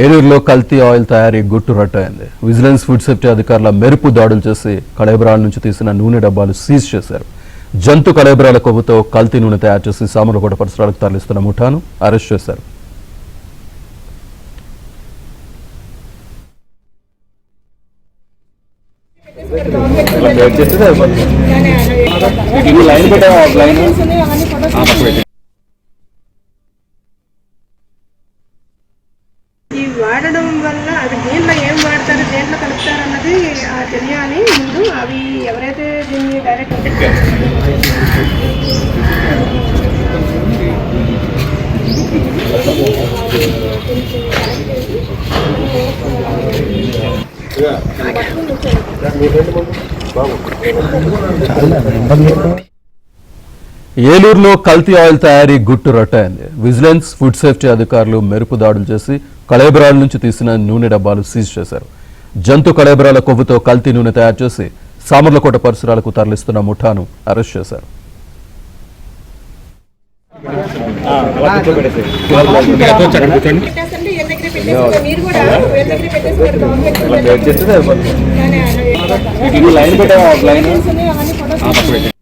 ఏలూరులో కల్తీ ఆయిల్ తయారీ గుట్టు రట్టయింది. విజిలెన్స్ ఫుడ్ సేఫ్టీ అధికారుల మెరుపు దాడులు చేసి కళేబరాల నుంచి తీసిన నూనె డబ్బాలు సీజ్ చేశారు. జంతు కళేబరాల కొవ్వుతో కల్తీ నూనె తయారు చేసి సామర్లకోట పరిసరాలకు తరలిస్తున్న ముఠాను అరెస్ట్ చేశారు. ఈ వాడడం వల్ల అది దేంట్లో ఏం వాడతారు, దేంట్లో కలుపుతారు అన్నది తెలియాలి ముందు. అవి ఎవరైతే దీన్ని డైరెక్ట్ ఏలూరులో కల్తీ ఆయిల్ తయారీ గుట్టు రట్టయింది. విజిలెన్స్ ఫుడ్ సేఫ్టీ అధికారులు మెరుపు దాడులు చేసి కళేబరాల నుంచి తీసిన నూనె డబ్బాలు సీజ్ చేశారు. జంతు కళేబరాల కొవ్వుతో కల్తీ నూనె తయారు చేసి సామర్లకోట పరిసరాలకు తరలిస్తున్న ముఠాను అరెస్ట్ చేశారు. లైన్